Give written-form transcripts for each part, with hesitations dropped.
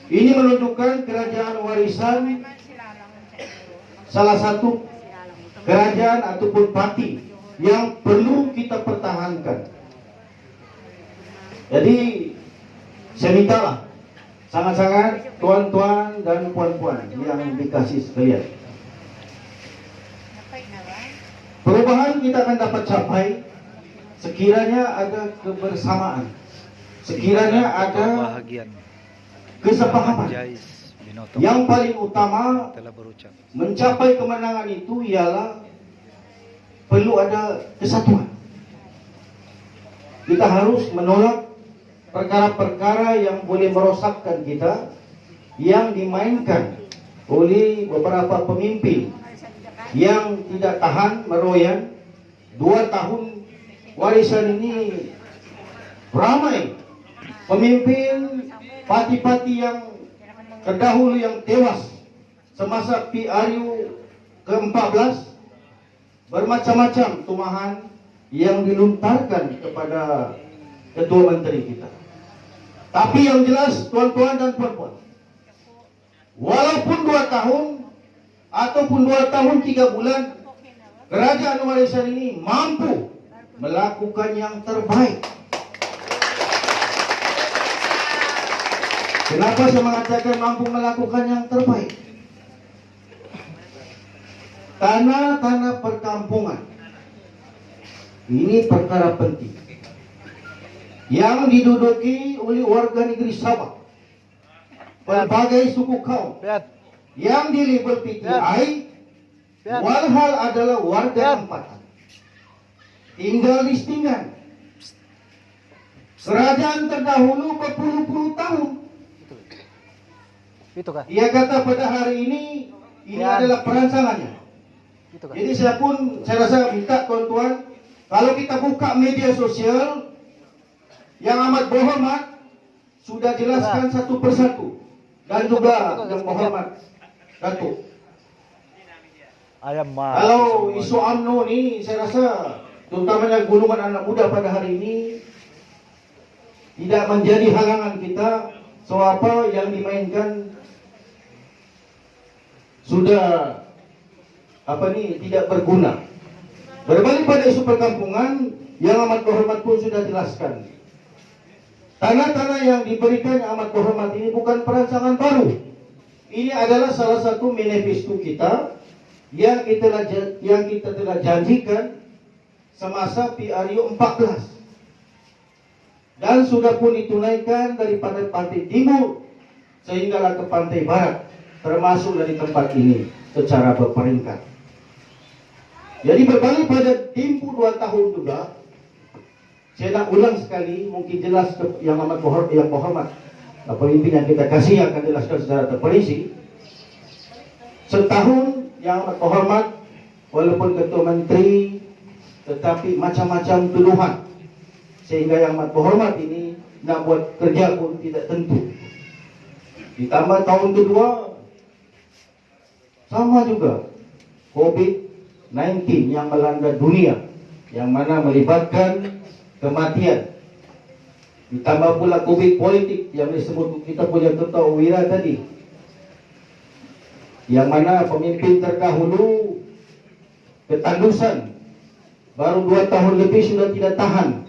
Ini menunjukkan kerajaan warisan salah satu kerajaan ataupun parti yang perlu kita pertahankan. Jadi saya mintalah sangat-sangat tuan-tuan dan puan-puan yang dikasih sekalian, perubahan kita akan dapat capai sekiranya ada kebersamaan, sekiranya ada kesepahaman. Yang paling utama mencapai kemenangan itu ialah perlu ada kesatuan. Kita harus menolak perkara-perkara yang boleh merosakkan kita, yang dimainkan oleh beberapa pemimpin yang tidak tahan meroyan. 2 tahun warisan ini ramai pemimpin parti-parti yang terdahulu yang tewas semasa PRU ke-14, bermacam-macam tumahan yang dilontarkan kepada ketua menteri kita. Tapi yang jelas tuan-tuan dan puan-puan, walaupun 2 tahun ataupun 2 tahun 3 bulan, kerajaan warisan ini mampu melakukan yang terbaik. Kenapa saya mengatakan mampu melakukan yang terbaik? Tanah-tanah perkampungan ini perkara penting yang diduduki oleh warga negeri Sabah, berbagai suku kaum yang dilabel PTI, walhal adalah warga tempatan, tinggal di setinggan. Kerajaan terdahulu berpuluh-puluh tahun. Dia kata pada hari ini adalah perancangannya. Jadi saya rasa minta tuan-tuan, kalau kita buka media sosial, yang amat berhormat sudah jelaskan satu persatu, dan juga yang berhormat Datuk. Kalau isu UMNO ini, saya rasa terutamanya golongan anak muda pada hari ini tidak menjadi halangan kita. So apa yang dimainkan sudah tidak berguna. Berbalik pada isu perkampungan, yang amat berhormat pun sudah jelaskan. Tanah-tanah yang diberikan yang amat berhormat ini bukan perancangan baru. Ini adalah salah satu manifesto kita yang kita telah janjikan semasa PRU 14, dan sudah pun ditunaikan daripada pantai timur sehinggalah ke pantai barat, termasuk dari tempat ini secara berperingkat. Jadi berbalik pada tempoh 2 tahun juga, saya nak ulang sekali, mungkin jelas yang amat berhormat pemimpin yang kita kasih akan jelaskan secara terperinci. Setahun yang amat berhormat, walaupun ketua menteri, tetapi macam-macam tuduhan, sehingga yang amat berhormat ini nak buat kerja pun tidak tentu. Ditambah tahun kedua sama juga, COVID-19 yang melanda dunia, yang mana melibatkan kematian. Ditambah pula COVID politik yang disebut kita punya ketua Wira tadi, yang mana pemimpin terdahulu ketandusan, baru 2 tahun lebih sudah tidak tahan.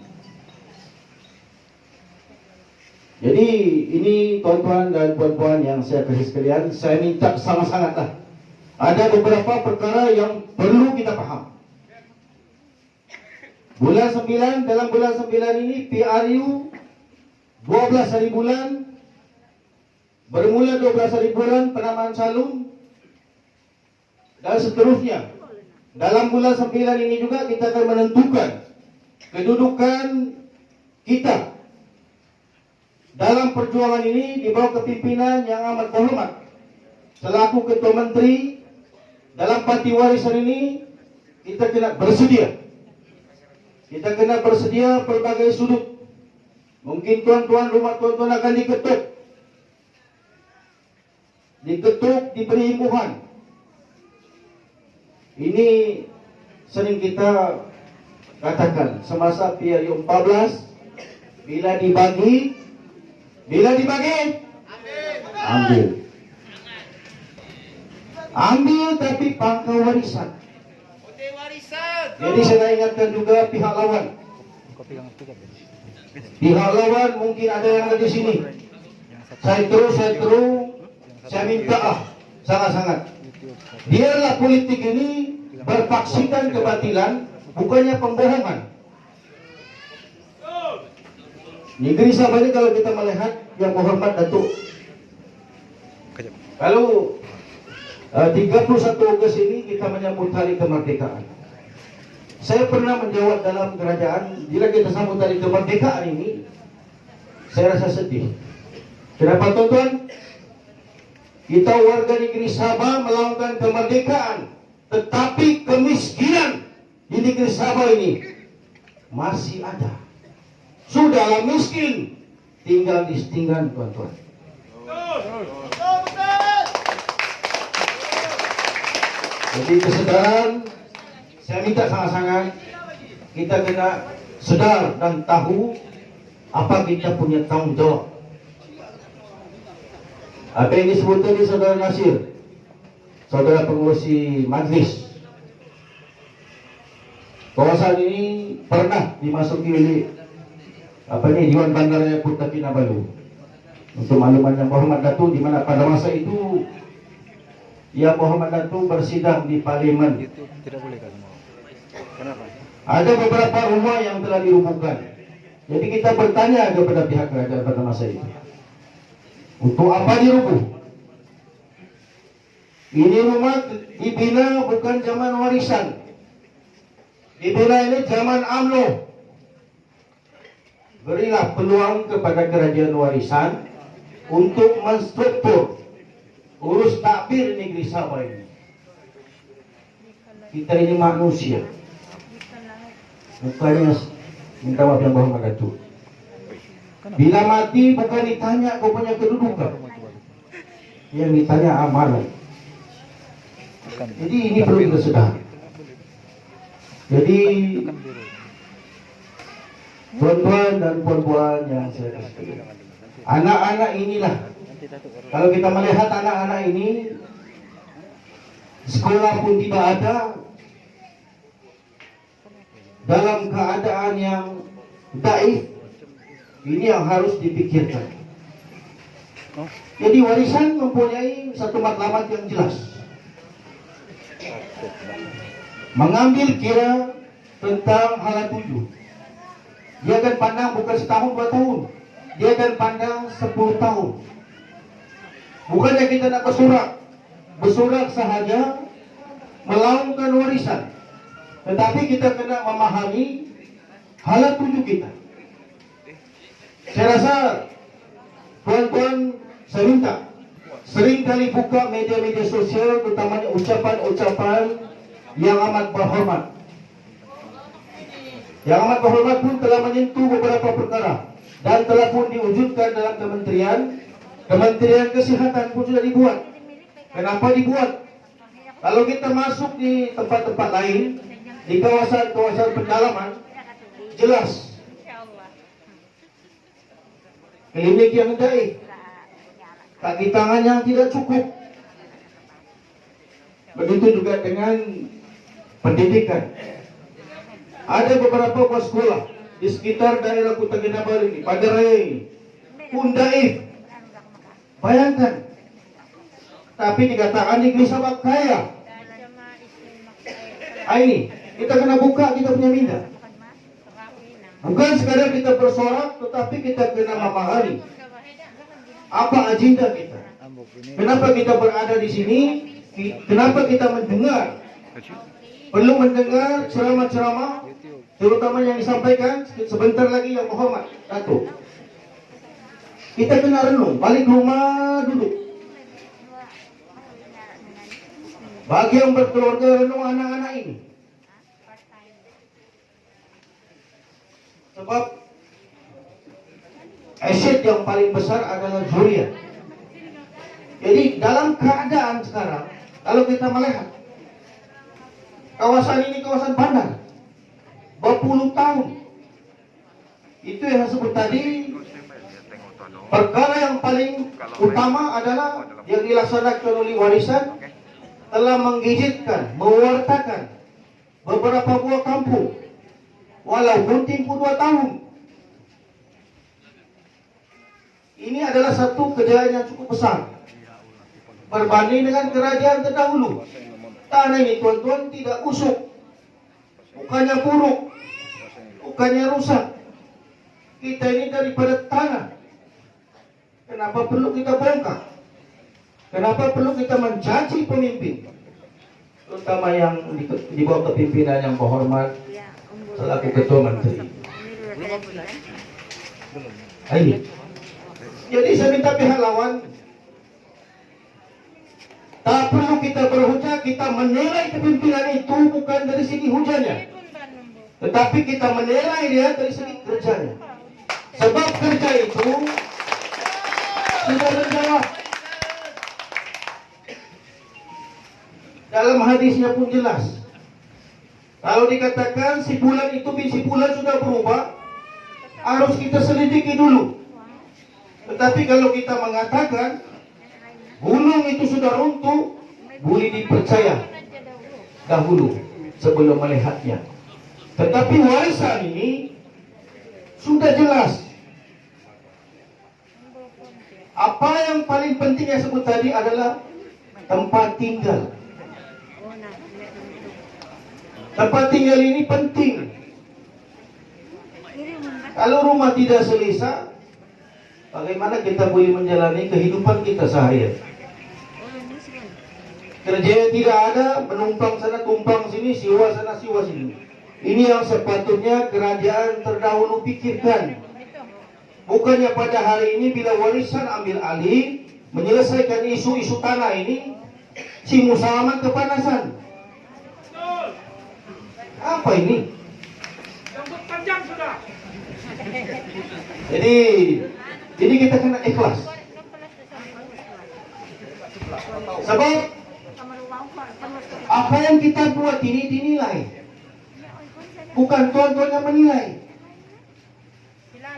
Jadi ini tuan-tuan dan puan-puan yang saya kasih sekalian, saya minta sangat-sangatlah, ada beberapa perkara yang perlu kita paham. Bulan 9, dalam bulan 9 ini PRU 12 hari bulan, bermula 12 hari bulan penamaan calon, dan seterusnya. Dalam bulan 9 ini juga kita akan menentukan kedudukan kita dalam perjuangan ini di bawah kepimpinan yang amat berhormat selaku ketua menteri. Dalam parti warisan ini kita kena bersedia. Kita kena bersedia berbagai sudut. Mungkin tuan-tuan, rumah tuan-tuan akan diketuk, diberi imbuhan. Ini sering kita katakan semasa PRU 14, bila dibagi, Ambil. Ambil tapi pangkal warisan. Jadi saya ingatkan juga pihak lawan. Pihak lawan mungkin ada yang ada di sini. Saya minta sangat-sangat. Biarlah politik ini berpaksikan kebatilan, bukannya pembohongan. Negeri Sabah ini kalau kita melihat yang hormat Datuk, kalau 31 Ogos ini kita menyambut hari kemerdekaan. Saya pernah menjawab dalam kerajaan, bila kita sambut hari kemerdekaan ini, saya rasa sedih. Kenapa tuan-tuan? Kita warga negeri Sabah melakukan kemerdekaan, tetapi kemiskinan di negeri Sabah ini masih ada. Sudahlah miskin, tinggal di setinggan tuan-tuan. Jadi kesadaran, saya minta sangat-sangat kita kena sedar dan tahu apa kita punya tanggung jawab. Apa yang disebut tadi Saudara Nasir, Saudara pengurusi majlis, kawasan ini pernah dimasuki oleh Dewan Bandaraya Kota Kinabalu. Untuk makluman yang berhormat Datuk, di mana pada masa itu Yang Muhammad Datuk bersidang di Parlimen. Itu tidak boleh kalau mau. Kenapa? Ada beberapa rumah yang telah dirubuhkan. Jadi kita bertanya kepada pihak kerajaan pada masa itu, untuk apa dirubuh? Ini rumah dibina bukan zaman warisan. Dibina ini zaman UMNO. Berilah peluang kepada kerajaan warisan untuk menstruktur urus takbir negeri Sabah ini. Kita ini manusia. Bukannya minta maaf yang berhormat Datuk. Bila mati bukan ditanya kau punya kedudukan, yang ditanya amalan. Jadi ini perlu kita sedar. Jadi tuan-tuan dan puan-puan yang saya kasih, anak-anak inilah, kalau kita melihat anak-anak ini, sekolah pun tidak ada, dalam keadaan yang daif, ini yang harus dipikirkan. Jadi warisan mempunyai satu matlamat yang jelas, mengambil kira tentang hal tujuh. Dia akan pandang bukan setahun 2 tahun, dia akan pandang 10 tahun. Bukannya kita nak bersorak sahaja melaungkan warisan, tetapi kita kena memahami hal tujuh kita. Saya rasa tuan-tuan, saya minta sering kali buka media-media sosial, terutamanya ucapan-ucapan yang amat berhormat. Yang amat berhormat pun telah menyentuh beberapa perkara dan telah pun diwujudkan dalam Kementerian Kesihatan pun sudah dibuat. Kenapa dibuat? Kalau kita masuk di tempat-tempat lain, di kawasan-kawasan pendalaman, jelas klinik yang daif, kaki tangan yang tidak cukup. Begitu juga dengan pendidikan. Ada beberapa sekolah di sekitar daerah Kota Kinabalu ini, Paderai, pun daif. Bayangkan. Tapi dikatakan negeri Sabah kaya. Ini kita kena buka kita punya minda. Bukan sekadar kita bersorak, tetapi kita kena memahami apa agenda kita. Kenapa kita berada di sini? Kenapa kita mendengar? Perlu mendengar ceramah-ceramah, terutama yang disampaikan sebentar lagi yang berhormat Datuk. Kita kena renung, balik rumah dulu. Bagi yang berkeluarga, renung anak-anak ini. Sebab aset yang paling besar adalah zuriat. Jadi dalam keadaan sekarang, kalau kita melihat kawasan ini kawasan bandar, berpuluh tahun. Itu yang saya sebut tadi, perkara yang paling utama adalah yang dilaksanakan oleh warisan telah menggigitkan, mewartakan beberapa buah kampung walaupun tempoh 2 tahun. Ini adalah satu kejayaan yang cukup besar berbanding dengan kerajaan terdahulu. Tanah ini tuan-tuan tidak busuk, bukannya buruk, bukannya rusak. Kita ini daripada tanah. Kenapa perlu kita bongkar? Kenapa perlu kita mencaci pemimpin? Terutama yang di bawah kepimpinan yang berhormat selaku ketua menteri. Ini. Jadi saya minta pihak lawan, tak perlu kita berhujah, kita menilai kepimpinan itu bukan dari segi hujahnya, tetapi kita menilai dia dari segi kerjanya. Sebab kerja itu sudah menjawab. Dalam hadisnya pun jelas. Kalau dikatakan si bulan itu si bulan sudah berubah, harus kita selidiki dulu. Tetapi kalau kita mengatakan gunung itu sudah runtuh, boleh dipercaya dahulu sebelum melihatnya. Tetapi warisan ini sudah jelas. Apa yang paling penting yang sebut tadi adalah tempat tinggal. Tempat tinggal ini penting. Kalau rumah tidak selesa, bagaimana kita boleh menjalani kehidupan kita seharian? Kerja tidak ada, menumpang sana tumpang sini, siwa sana siwa sini. Ini yang sepatutnya kerajaan terdahulu pikirkan. Bukannya pada hari ini bila warisan ambil alih, menyelesaikan isu-isu tanah ini, si Musawaman kepanasan. Apa ini? Rambut panjang sudah. Jadi kita kena ikhlas. Sebab apa yang kita buat ini dinilai. Bukan tuan-tuan yang menilai.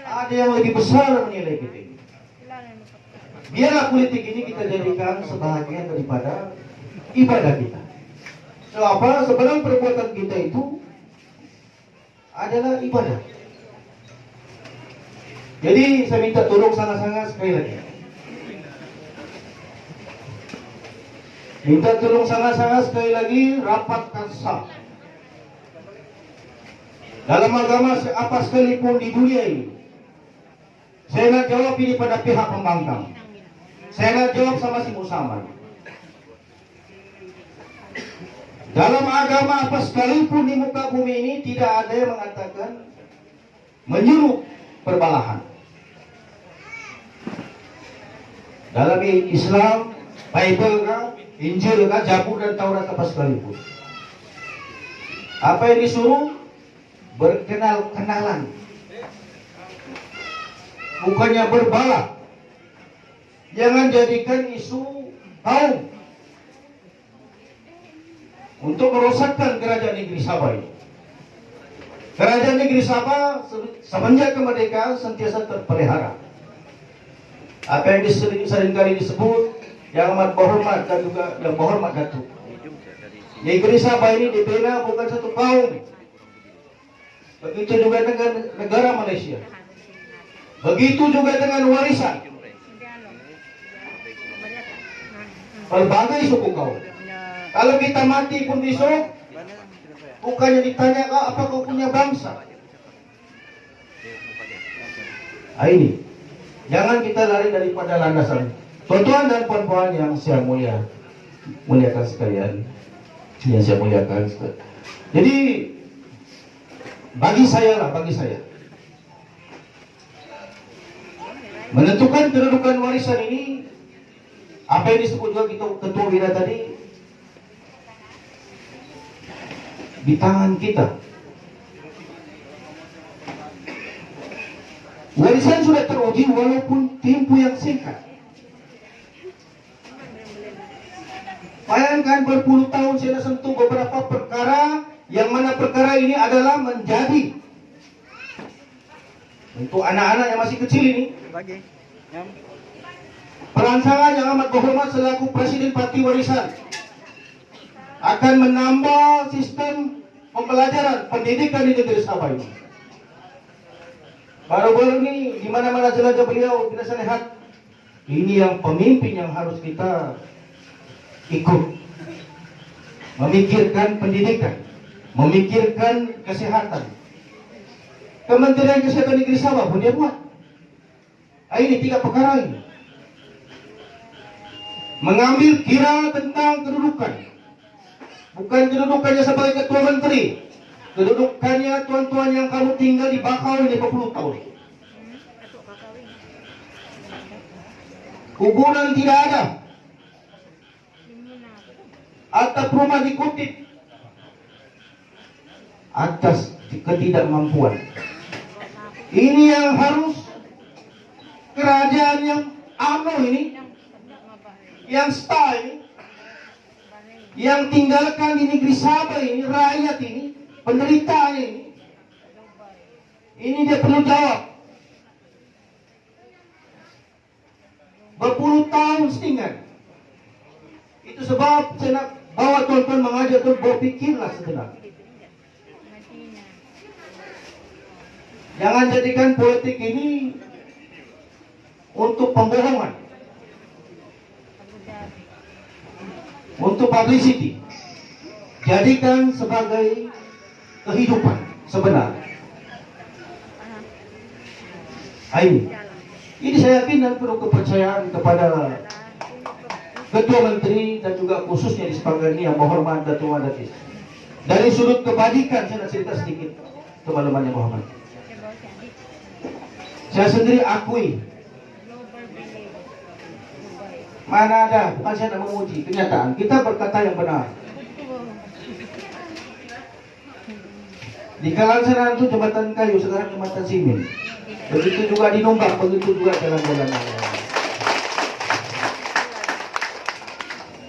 Ada yang lebih besar menilai kita ini. Biarlah politik ini kita jadikan sebahagian daripada ibadah kita. So apa? Sebenarnya perbuatan kita itu adalah ibadah. Jadi saya minta tolong sangat-sangat sekali lagi. Minta tolong sangat-sangat sekali lagi, rapatkan sah. Dalam agama apa sekalipun di dunia ini, saya nak jawab ini pada pihak pembangkang. Saya nak jawab sama si Musaman. Dalam agama apa sekalipun di muka bumi ini tidak ada yang mengatakan menyuruh perbalahan. Dalam Islam, Bible kah, Injil kah, Zabur dan Taurat apa sekalipun. Apa yang disuruh? Berkenal-kenalan. Bukannya berbalah. Jangan jadikan isu kaum untuk merosakkan kerajaan negeri Sabah ini. Kerajaan negeri Sabah semenjak kemerdekaan sentiasa terpelihara. Apa yang seringkali disebut yang amat berhormat dan juga yang berhormat Datuk. Negeri Sabah ini dibina bukan satu kaum. Begitu juga dengan negara Malaysia. Begitu juga dengan warisan. Berbagai suku kaum. Kalau kita mati pun besok, bukannya ditanya apa kau punya bangsa. Ini, jangan kita lari daripada landasan. Tuan-tuan dan puan-puan yang saya muliakan sekalian, yang saya muliakan. Jadi bagi saya menentukan kedudukan warisan ini, apa yang disebut juga ketua Wira tadi, di tangan kita. Warisan sudah teruji walaupun tempo yang singkat. Bayangkan berpuluh tahun saya sentuh beberapa perkara, yang mana perkara ini adalah menjadi untuk anak-anak yang masih kecil ini Nyam. Perancangan yang amat berhormat selaku Presiden Parti Warisan akan menambah sistem pembelajaran pendidikan di negeri Sabah ini. Baru-baru ini di mana-mana jelajah beliau kita lihat ini yang pemimpin yang harus kita ikut memikirkan pendidikan, memikirkan kesehatan. Kementerian Kesehatan Negeri Sabah pun dia buat. Ini 3 perkara ini. Mengambil kira tentang kedudukan. Bukan kedudukannya sebagai ketua menteri. Kedudukannya tuan-tuan yang kamu tinggal di Bakau ini 50 tahun. Kuburan tidak ada. Atap rumah dikutip. Atas ketidakmampuan. Ini yang harus kerajaan yang UMNO ini, yang star ini, yang tinggalkan di negeri Sabah ini, rakyat ini, penderitaan ini dia perlu jawab. Berpuluh tahun setinggal. Itu sebab saya nak bawa tuan-tuan mengajak tuan berfikirlah sejenak. Jangan jadikan politik ini untuk pembohongan, untuk publicity. Jadikan sebagai kehidupan sebenar. Ini saya yakin dan perlu kepercayaan kepada Ketua Menteri dan juga khususnya di Sepanggar ini yang berhormat Datuk Wan Datis. Dari sudut kebajikan saya nak cerita sedikit teman-teman yang berhormat. Saya sendiri akui, mana ada, bukan saya nak memuji, kenyataan kita berkata yang benar. Di kalangan sana itu jembatan kayu, sekarang jembatan simen. Begitu juga di Nombak, begitu juga jalan-jalan yang lain.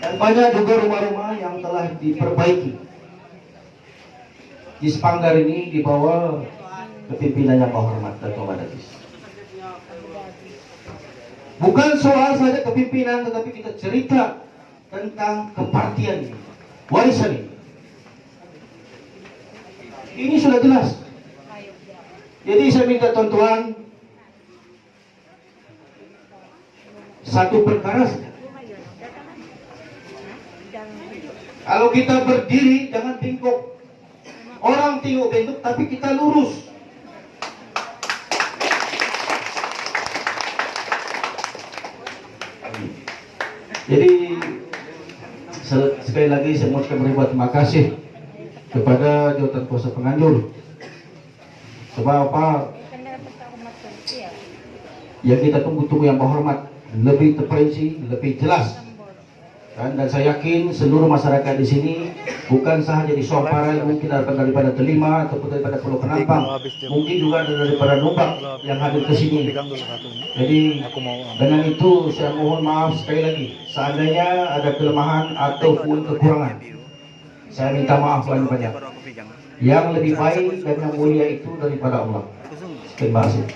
Dan banyak juga rumah-rumah yang telah diperbaiki. Di Sepanggar ini di bawah kepimpinan yang berhormat Datuk Wan Datis. Bukan soal saja kepimpinan, tetapi kita cerita tentang kepartian ini, warisan ini. Ini sudah jelas. Jadi saya minta tuan-tuan satu perkara saja. Kalau kita berdiri jangan bengkok. Orang tengok bengkok tapi kita lurus. Jadi sekali lagi saya mengucapkan ribuan terima kasih kepada jawatan kuasa penganjur. Sebab apa? Yang kita tunggu-tunggu yang berhormat, lebih terperinci, lebih jelas. Dan saya yakin seluruh masyarakat di sini bukan sahaja di Soparan, mungkin daripada Telima ataupun daripada Pulau Penampang, mungkin juga daripada Nombak yang hadir ke sini. Jadi dengan itu saya mohon maaf sekali lagi, seandainya ada kelemahan ataupun kekurangan, saya minta maaf banyak-banyak. Yang lebih baik dan yang mulia itu daripada Allah. Terima kasih.